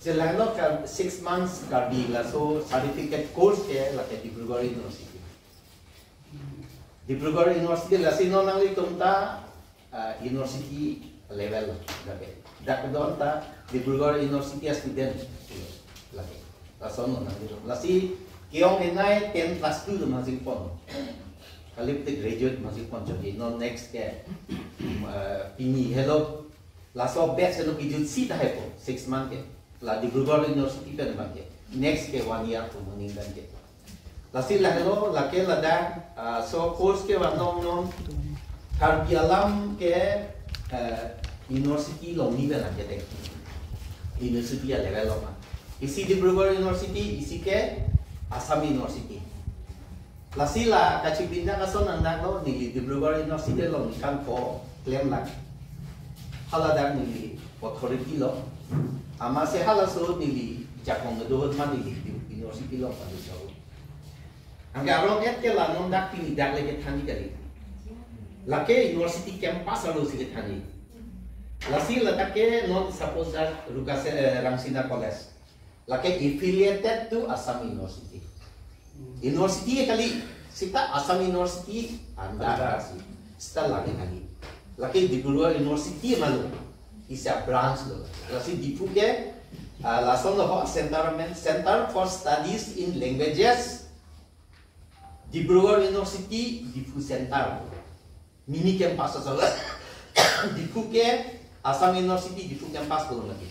Jalan lo 6 months karbi la so certificate course ke la ke Dibrugarh University. Dibrugarh University la sino nang li tumta university level la ke. Dak don ta Dibrugarh University student la ke. La so no nang li la si kiong inai 10 plus 2 masih pon. Kalip te graduate masih pon jadi no next ke pini hello la so batch hello ki jut si ta hai po 6 month ke. La Dibrugarh University kan bangke next ke 1 year to morning dan ke la si la hello la ke la da so course ke wa nong nong Karbi Alam ke university long ni bela ke tek university level ma isi Dibrugarh University isi ke Assam University la si la ka chipinda ka son nang no ni Dibrugarh University long ni kan ko claim la hala da ni authority lo ama se hala so nili jakong do ma nili university lo pa so angga ro et ke la non dak pini dak le ke thani kari la ke university campus alo si ke thani la si la ke non suppose that rukase Ramsina College la ke affiliated to Assam University university kali sita Assam University anda si sta la ke kali la ke Dibrugarh University malu isa branch lo lasi dipu ke lason lo Center for Studies in Languages Dibrugarh University dipu center mini campus so dipu ke Assam University dipu campus ko lagi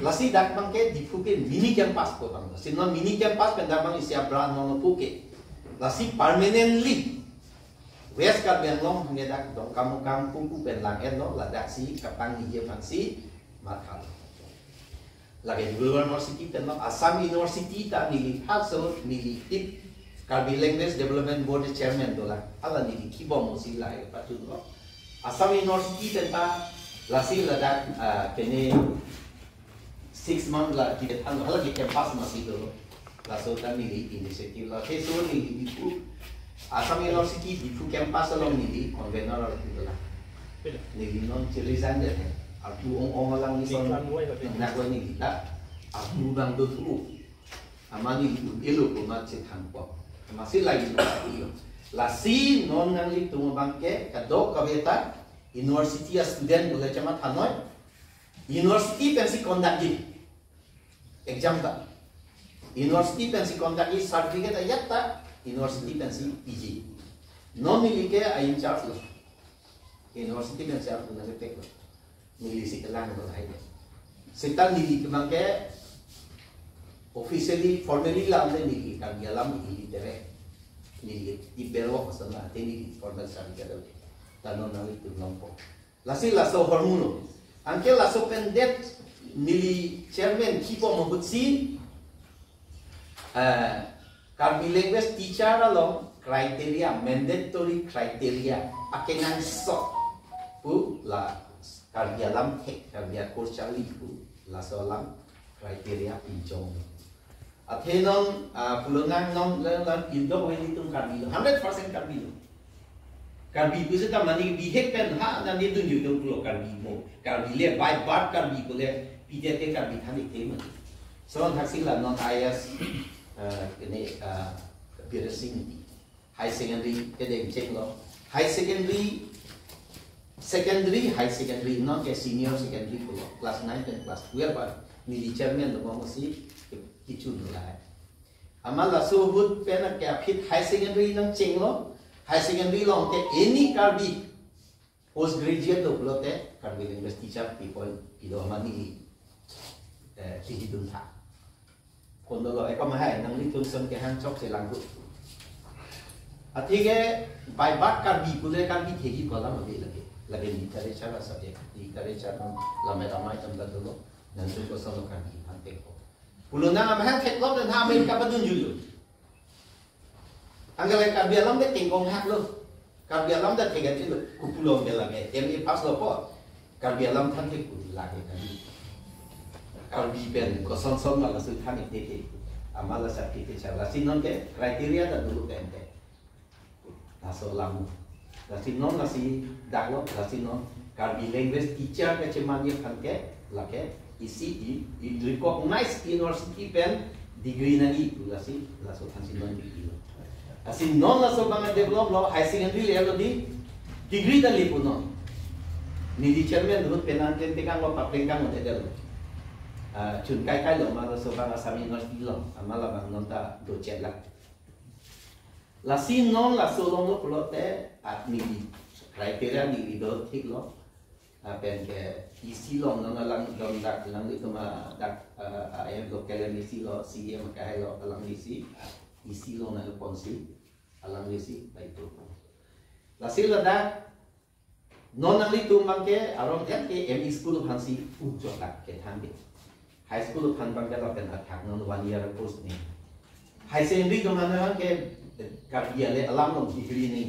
lasi dak bang ke dipu ke mini campus ko bang sino mini campus pendabang isa branch no puke lasi permanently West Karbi Anglong hanggedak dong kamu kampung ku pen lang no ladak si kapang ni je fansi makhal lagi Dibrugarh University pen no Assam University ta ni also ni tip Karbi Language Development Board chairman dola ala ni kibo mosi lai patun lo Assam University pen ta lasi ladak kene 6 month la kita tan hala ke campus masih do la so ta ni initiative la ke so ni itu Assam University dipu campus along nili convener or people nili non resign deh aku ong lang ni son nak ko ni kita aku bang do tu amani elo ko ma che thang po masih lagi la si non nang li tu bangke kado kaveta university student boleh cuma thanoi university pensi conduct exam ta university pensi conduct certificate ayat ta University pensi PG, non milike ayin charge lo. University pensi charge na tek lo. Nilisi kelang lo hai. Setan nili kemangke officially formally la amde nili Karbi Alam nili tere. Nili ibero masana teni formal sari kada. Tanon nali tu nompo. Lasi laso hormono. Anke laso pendet nili chairman kipo mahutsi Karbi language teacher along criteria mandatory criteria akenan so pu la Karbi Alam tek Karbi course chali pu la so alam criteria pinjong athenon pulungan non lan pindo weni tum Karbi 100% Karbi Karbi bisa ta mani bihek pen ha na ni dun yu do pulo Karbi mo Karbi le by bar Karbi ko le pijete Karbi thani tema so haksila non IS ini piercing high secondary kedai cek lo high secondary non ke senior secondary pulo class 9 dan class 12 par ni chairman lo masih kicu lah amal la suhud pena ke fit high secondary nang cek lo high secondary lo ke any Karbi post graduate lo pulo te Karbi language teacher people ido mani hidun tha kondo lo eko mahai nang li tumson ke han chok se langgu atige by bat Karbi kule Karbi thegi kola ma be lage literature subject literature nam lame ramai tam da lo nan tu ko solo Karbi ante ko puluna ma han thek lo dan ha me ka badun julu angale Karbi Alam de tingkong hak lo Karbi Alam da thega ti lo kupulo be lage MA pass lo po Karbi Alam than thek ku lage Karbi pen ko son malah su thani teke amala sakiti chala sinon ke kriteria da dulu tente naso lamu la sinon la si daklo la sinon Karbi language teacher ke cemani kan ke la ke isi recognize university pen degree na itu lasi laso hansi non degree lo asin non laso bang develop lo high secondary level di degree dan lipu non ni di chairman dulu penanten tekang lo papeng kang mo tedel chun kai lo ma laso bang asami university lo amala bang non ta do chet la lasi non laso lo pelote at ni criteria ni do thik lo pen ke isi lo non lang dom dak lang itu ma dak ayam lokal isi lo si em ka lo lang isi lo na ponsi alang isi baik tu lasi lo dak non nang itu mangke arom kan ke ME school hansi ujok dak ke thambe high school phan bang ka pen athak non 1 year course ni high secondary to mana ke ka le alam no degree ni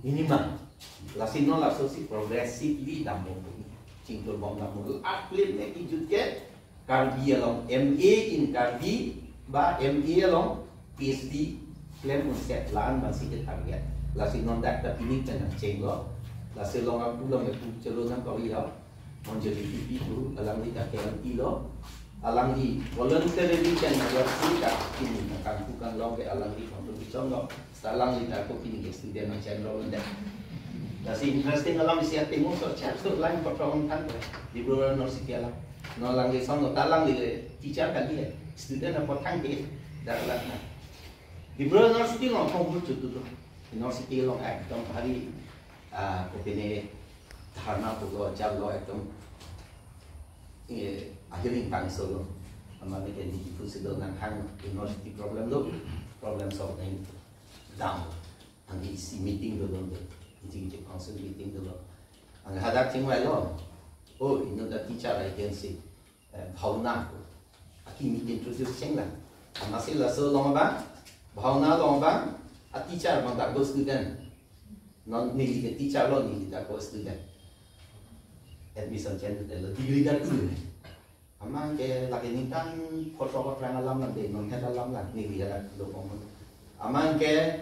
minimum lasi non laso si progressively damo cingtul bom damo atlet ne ki jutke karbi along MA in karbi ba MA along PhD claim un set lan ba si ke target lasi non dak ta pini tan cenglo lasi long aku lo me pu celo nan ko ya mon jadi pipi tu alang ni ka lo alang ni voluntarily kan buat si ka ini kan bukan long ke alang ni contribution lo salang ni ta ko pini ke student macam lo ndak Kasi interesting alam siya timo so chat so lain perform kan di Brunei University alam no lang di sono talang di teacher kan dia student apa tang ke dalam di Brunei University no kongur tu university long ekdom hari ko pene dharna ko lo jab lo ekdom akhirnya kan solo amane ke di fusido nang hang university problem solving down ang isi meeting do jadi council meeting dulu. Ang hadak cingwai lo, oh ini dah teacher agency, bhauna, aki meeting introduce cingla. Masih lah so long bang, bhauna long bang, a teacher bang tak go student, non ni ke teacher lo ni tak go student. Admission change dulu, degree kan tu. Amang ke lagi ni kan kotor alam nanti, non head alam lah ni dia dah lo pun. Amang ke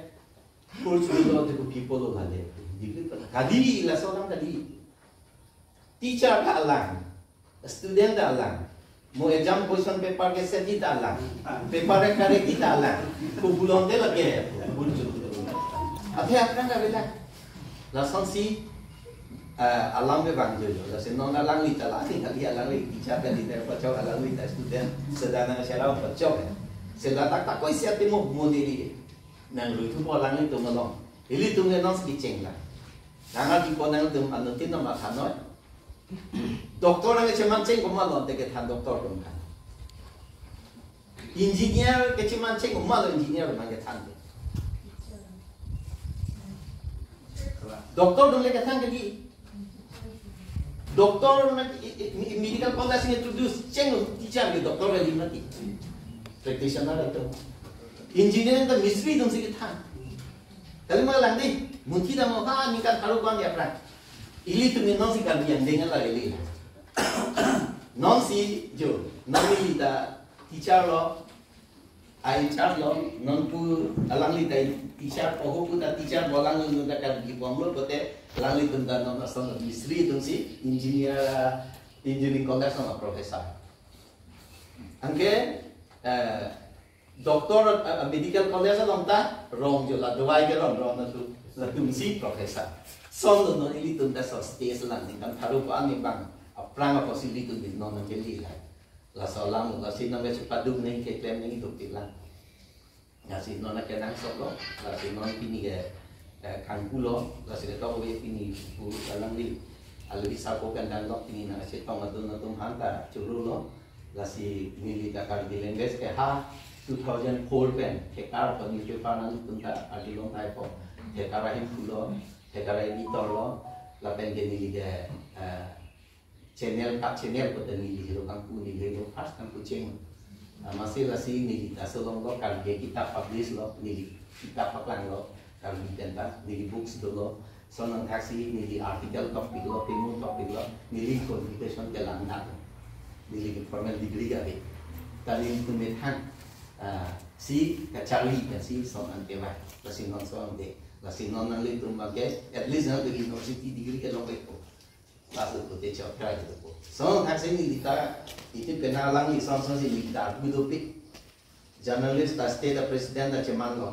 course lo tu people lo ada. Kadi lah seorang tadi teacher dah alang student dah alang mau exam question paper ke set dah alang paper kare kita alang kubulon de lagi bunjut apa kan dah bela lasan si alam be bang jo lasan non alang ni tala ni kali alang ni teacher kan di pacau alang ni student sedana syarau pacau sedata tak koi siap temu modeli nang lutu alang ni tu melong ili tu ngenos kiceng lah Nangal di ponang tu anu tino makanoi. Doktor ang cuman ceng kumalon teke tan doktor kan. Engineer ke cuman ceng kumalon engineer mang ke tan. Doktor dong leke tan ke doktor medical college introduce ceng teacher ke doktor ke mati. Practitioner itu. Engineer itu mistri dong sih tan. Kalau malang ni mungkin dah mau ni kan kalau kau ni apa? Ili tu ni non si kan yang dengan lah ili. Non si jo, non ili ta teacher lo, teacher lo, non pu alang li ta teacher, oh pu ta teacher bolang ni nunda kan di bomlo pote, alang li tu nda non asal mistri tu si engineering college sama profesor. Angke doktor medical college long ta rong jo la dawai ke rong na tu la tumsi professor son no ili tun da so stage lan ni kan tharu pa ni bang aprang possibility tu din no na ke li la so lang la sin na me padu nei ke claim nei tu ti lan ya sin no na ke nang so lo la sin no pini ke kan kulo la sin to we pini pu lang ni alu bisa ko kan dan lo pini na se tong atun na tum hanta churu lo la si mili ka kar di language ke ha 2004 pen tekar pa newspaper nang punta adilong tai po tekara him fulo tekara editor lo la pen ke ni ge channel ko tani lo kan ku ni le fast kan ku cheng masih la si ni kita solong lo kan ge kita publish lo ni kita paklang lo kan di tenta ni books do lo sonang taxi ni article topic lo temu topic lo ni qualification ke lang na ni formal degree ga be tali tu methan si kacali kan si son antema lasi non son de lasi non nang litu make at least na the university degree ke long ko lasu putih coklat itu po. So taksi ni kita itu penalang ni so si kita budupi journalist the state president the chairman lo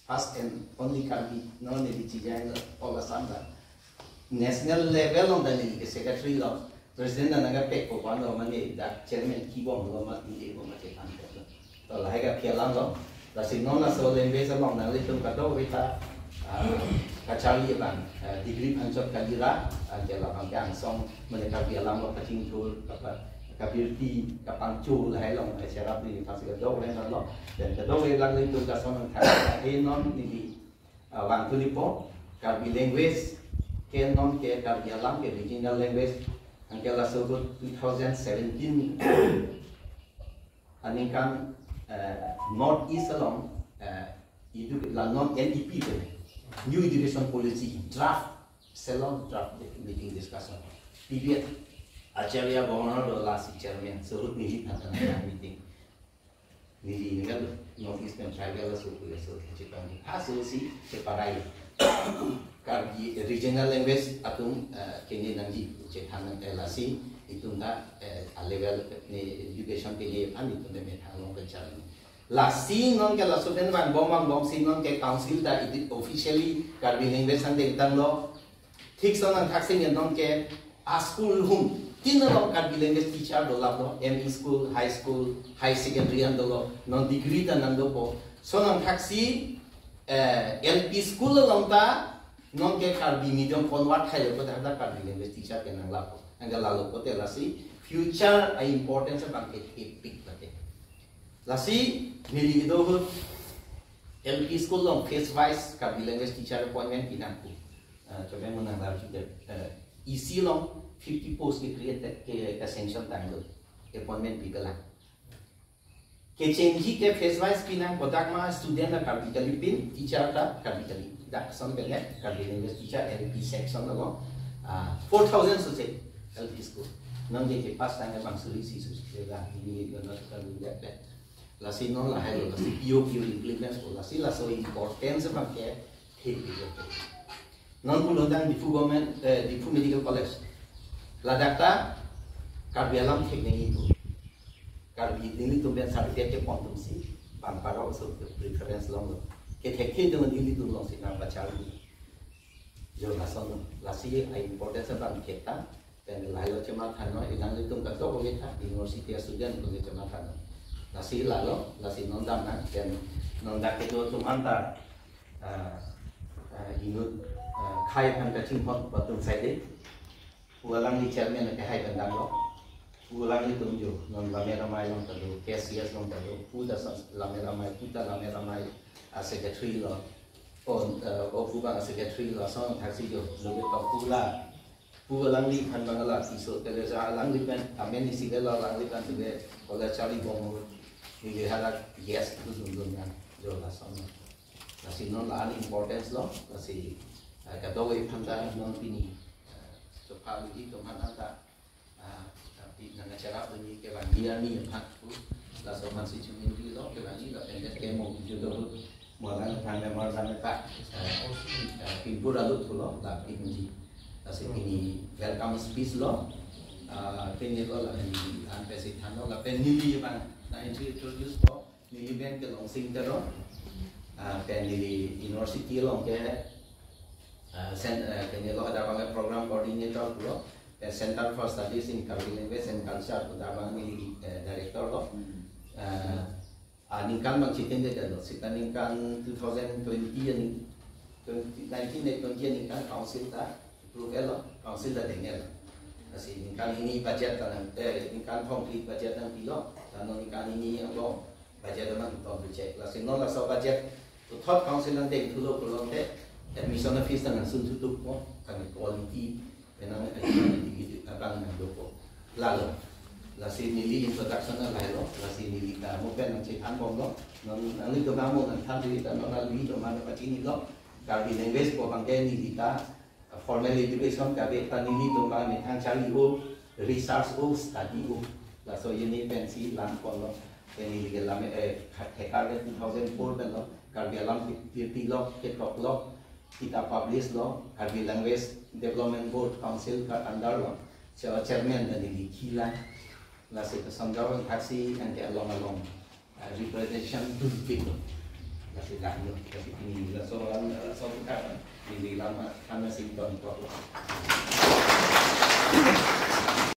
first and only country no ni di cijang all asanda national level on the secretary lo president na nga pek ko pano mani da chairman kibong lo ma ti ko ma chekan to lai ga phelang lo la sin no na so lembe sa long na le tum ka do kita kacali bang degree pancot kadira jela bang yang song mereka bilang lo kacing tul kabirti kapangcu lai long ai serap ni fasik do le na lo dan do le lang le tum ka song thang e non ni wang tulipo kabi language ke non ke kabi alam ke regional language angkela sebut 2017 aningkan north east along itu la non NEP New Education Policy draft salon draft meeting discussion period Acharya Governor do last chairman surut nili thatan meeting nili ngal North Eastern Tribal Association Jepang asosiasi separai karbi regional language atung kini nanti cetan elasi itu ndak level education ke an itu ne methalong ke jalan lasi non ke lasu den bang bom si non ke council da itu officially karbi language an de tang lo thik sonang thaksin non ke a school hum tin lo karbi language teacher do lo ME school high secondary an do lo non degree da nang do po sonang thaksi LP school lo ta non ke karbi medium convert khai ko da karbi language teacher ke nang la po angga lalu ko te lasi future a importance bang ke pick late lasi nili do LP school long face wise karbi language teacher appointment pinangku coba menang lagi isi long 50 post ke create ke sanction tanggul appointment people lah ke change ke face wise pinang kodak ma student la karbi kalipin teacher ta karbi kalipin dak son ke karbi language teacher LP section lo 4000 so say LP school nang de ke pas tanga bang suri si su ga ini gana ka lihat lasi non la hai lasi pio implement ko lasi la so importance bang ke thik non pun dang di fu government di fu medical college la dakta karbi alam teknik itu karbi ini tu ben certificate pontum si bang para so preference long ke teknik dengan ini tu long si na baca jo la son lasi ai importance bang kita dan lalu cuma karena ilang itu kata kita university student boleh cuma karena nasi lalu nasi nondam nak dan nondak itu cuma antar inut kai pan kacing pot batung side ulang di chairman ke hai bandang lo ulang itu tunjuk non lamera mai long tadu KCS long tadu puda lamera mai secretary lo on bukan secretary lo so taksi jo lebih popular pulang di kan bangala tiso tele sa lang di kan amen di sigala lang di kan tele kola chali bom ni harak yes itu dundungan jo la son nasi non la importance lo nasi kata we phanta non pini so pa di to man ata tapi nang cara bunyi ke dia ni phat tu la so man si chumin di lo ke ni la pendek ke mo ju do malang thang mar sang ta pin pura lu tu lo la pin ji kasi ini welcome speech lo kini lo lah ni anpesi thano la pen nili bang na introduce po nili ben ke long sing tero pen nili university long ke kini lo ada bang program coordinator lo Center for Studies in Karbi Language and Culture ada bang nili director lo ningkan bang chitin de lo sikan ningkan 2020 ni 1920 ningkan council ta approval council dah dengar kasi kan ini budget kan kan complete budget dan pilo dan kan ini yang lo budget dan to check kasi no la so budget to third council dan dek tulo kolon te admission fees dan sun tutup mo kan quality penang activity abang na do lalu lasi nili introduction na lailo lasi nili ka mo pen ang chitan bom lo non ali to gamo nan tham di ta no na li to man pa chini lo karbi language po bang ke nili ka formal education kabe tanili to ba ni thang chali ho research ho study ho la so yeni pensi lan ko lo teni le lame thekar 2004 ben lo karbi alam 50 lo ke top lo kita publish lo Karbi Language Development Board Council ka under lo chairman dan dikilan la se kasanggaw taxi and along representation to people la se dahil kasi ini la soalan so kita ini lama karena simptom itu